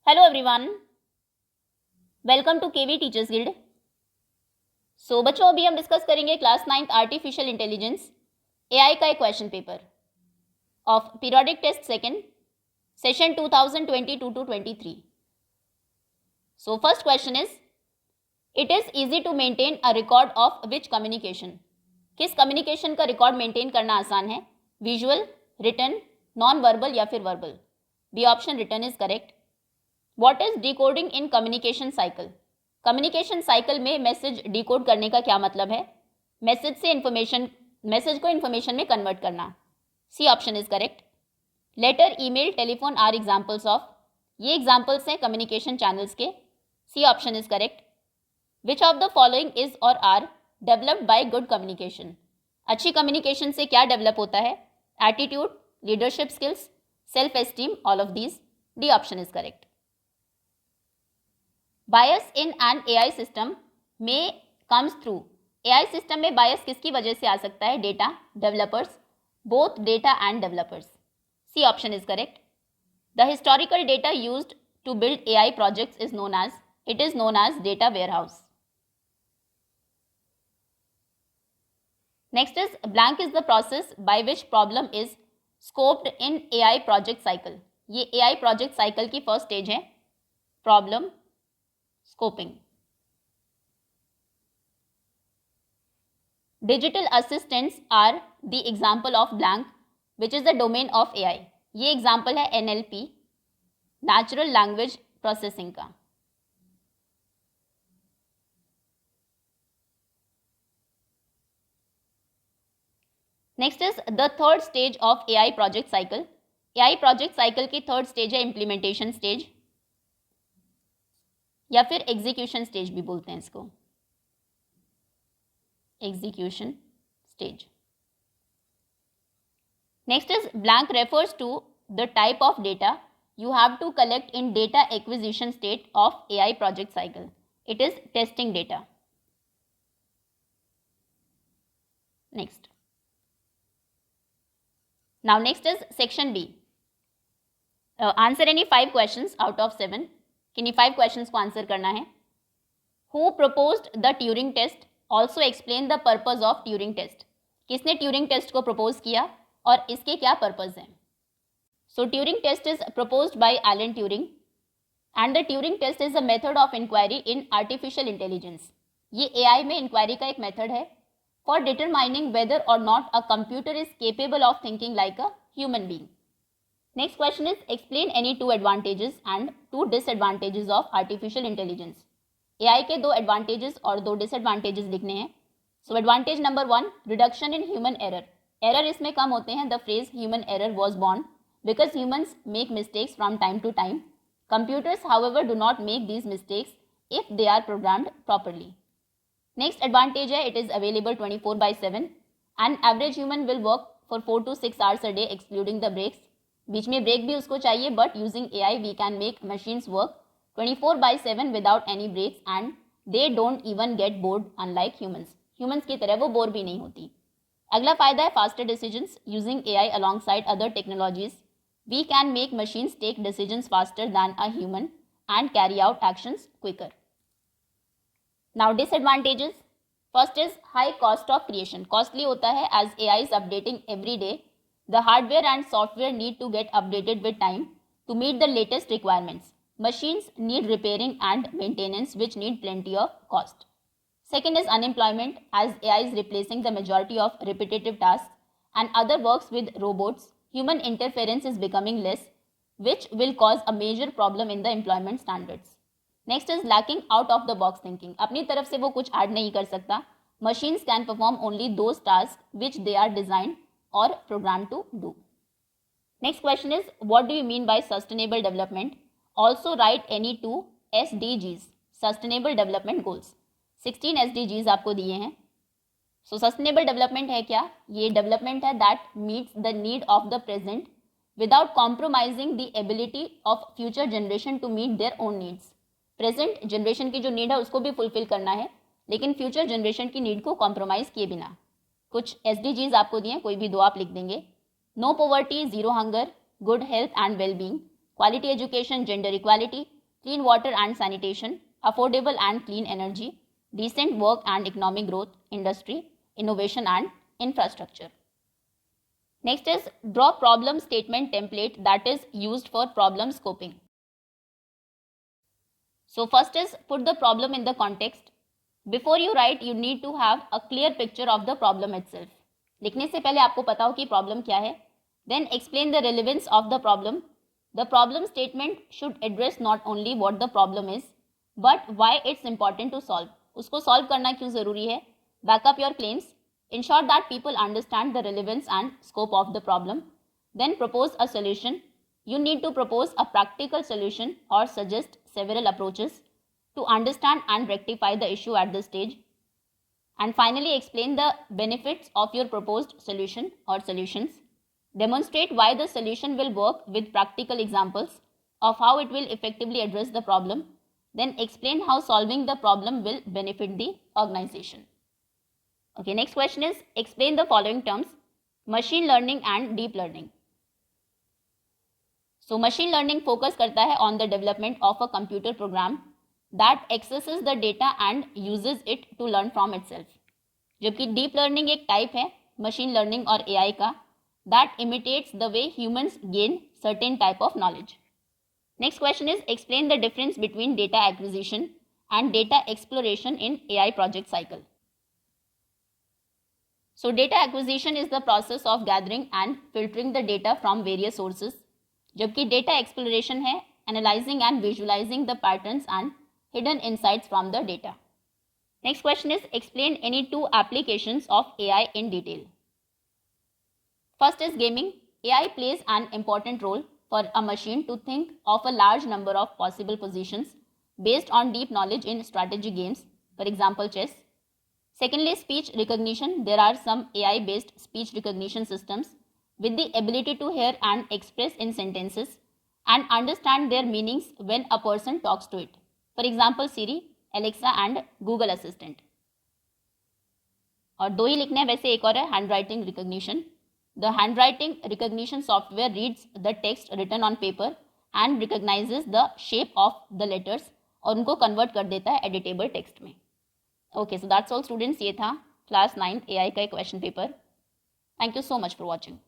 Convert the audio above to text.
Hello everyone, welcome to KV teachers guild. So बच्चों, अभी हम डिस्कस करेंगे class 9th artificial intelligence AI का एक question paper of periodic test second session 2022 to 23। So first question is, it is easy to maintain a record of which communication. किस communication का record maintain करना आसान है? Visual, written, non verbal या फिर verbal? B option written is correct. What is decoding in communication cycle? Communication cycle में message decode करने का क्या मतलब है? मैसेज को इन्फॉर्मेशन में कन्वर्ट करना। C option is correct. Letter, email, telephone are examples of. ये एग्जाम्पल्स हैं कम्युनिकेशन चैनल्स के। C option is correct. Which of the following is or are developed by good communication? अच्छी communication से क्या develop होता है? Attitude, leadership skills, self esteem, all of these. D option is correct. Bias in an AI system में comes through. AI system में bias किसकी वजह से आ सकता है? Data, developers, both data and developers. C option is correct. The historical data used to build AI projects is known as data warehouse. Next is, blank is the process by which problem is scoped in AI project cycle. ये AI project cycle की first stage है, problem scoping. Digital assistants are the example of blank which is the domain of AI. ये example है NLP, natural language processing का। Next is the third stage of AI project cycle. AI project cycle की third stage है implementation stage या फिर execution stage भी बोलते हैं इसको, execution stage. Next is, blank refers to the type of data you have to collect in data acquisition state of AI project cycle. It is testing data. Next. Now next is section B. Answer any 5 questions out of 7. किन्हीं 5 questions को answer करना है. Who proposed the Turing test? Also explain the purpose of Turing test. किसने Turing test को propose किया और इसके क्या पर्पज हैं? So Turing test is proposed by Alan Turing and the Turing test is a method of inquiry in artificial intelligence. ये AI में inquiry का एक method है for determining whether or not a computer is capable of thinking like a human being. Next question is, explain any 2 advantages and 2 disadvantages of artificial intelligence. AI के 2 advantages और 2 disadvantages लिखने हैं. So advantage number 1, reduction in human error. Error इसमें कम होते हैं. The phrase human error was born because humans make mistakes from time to time. Computers, however, do not make these mistakes if they are programmed properly. Next advantage है, it is available 24/7. An average human will work for 4 to 6 hours a day excluding the breaks. बीच में break भी उसको चाहिए, but using AI we can make machines work 24/7 without any breaks and they don't even get bored unlike humans. Humans की तरह वो bore भी नहीं होती. अगला फायदा है faster decisions. Using AI alongside other technologies, we can make machines take decisions faster than a human and carry out actions quicker. Now disadvantages. First is high cost of creation. Costly होता है as AI is updating every day. The hardware and software need to get updated with time to meet the latest requirements. Machines need repairing and maintenance which need plenty of cost. Second is unemployment as AI is replacing the majority of repetitive tasks and other works with robots. Human interference is becoming less, which will cause a major problem in the employment standards. Next is lacking out of the box thinking. अपनी तरफ से वो कुछ add नहीं कर सकता. Machines can perform only those tasks which they are designed or programmed to do. Next question is, what do you mean by sustainable development? Also write any 2 SDGs, Sustainable Development Goals. 16 SDGs आपको दिए हैं. सो sustainable development है क्या? ये development है that meets the need of the present without compromising the ability of future generation to meet their own needs. Present generation की जो need है उसको भी फुलफिल करना है, लेकिन फ्यूचर जनरेशन की नीड को कॉम्प्रोमाइज़ किए बिना. कुछ SDGs आपको दिए हैं, कोई भी 2 आप लिख देंगे. No poverty, zero hunger, good health and well being, quality education, gender equality, clean water and sanitation, affordable and clean energy, decent work and economic growth, industry, innovation and infrastructure. Next is draw problem statement template that is used for problem scoping. So first is put the problem in the context. Before you write, you need to have a clear picture of the problem itself. लिखने से पहले आपको पता हो कि problem क्या है. Then explain the relevance of the problem. The problem statement should address not only what the problem is, but why it's important to solve. उसको solve करना क्यों ज़रूरी है. Back up your claims. Ensure that people understand the relevance and scope of the problem. Then propose a solution. You need to propose a practical solution or suggest several approaches to understand and rectify the issue at this stage. And finally, explain the benefits of your proposed solution or solutions. Demonstrate why the solution will work with practical examples of how it will effectively address the problem. Then explain how solving the problem will benefit the organization. Okay, next question is explain the following terms: machine learning and deep learning. So machine learning focus करता है on the development of a computer program that accesses the data and uses it to learn from itself. जबकि deep learning एक type है machine learning और AI का that imitates the way humans gain certain type of knowledge. Next question is explain the difference between data acquisition and data exploration in AI project cycle. So data acquisition is the process of gathering and filtering the data from various sources, जबकि data exploration है analyzing and visualizing the patterns and hidden insights from the data. Next question is explain any two applications of AI in detail. First is gaming. AI plays an important role for a machine to think of a large number of possible positions based on deep knowledge in strategy games, for example chess. Secondly, speech recognition. There are some AI-based speech recognition systems with the ability to hear and express in sentences and understand their meanings when a person talks to it. For example, Siri, Alexa and Google Assistant. और दो ही लिखने हैं, वैसे एक और है handwriting recognition. The handwriting recognition software reads the text written on paper and recognizes the shape of the letters और उनको convert कर देता है editable text में. Okay, so that's all students. ये था class 9 AI का एक question paper. Thank you so much for watching.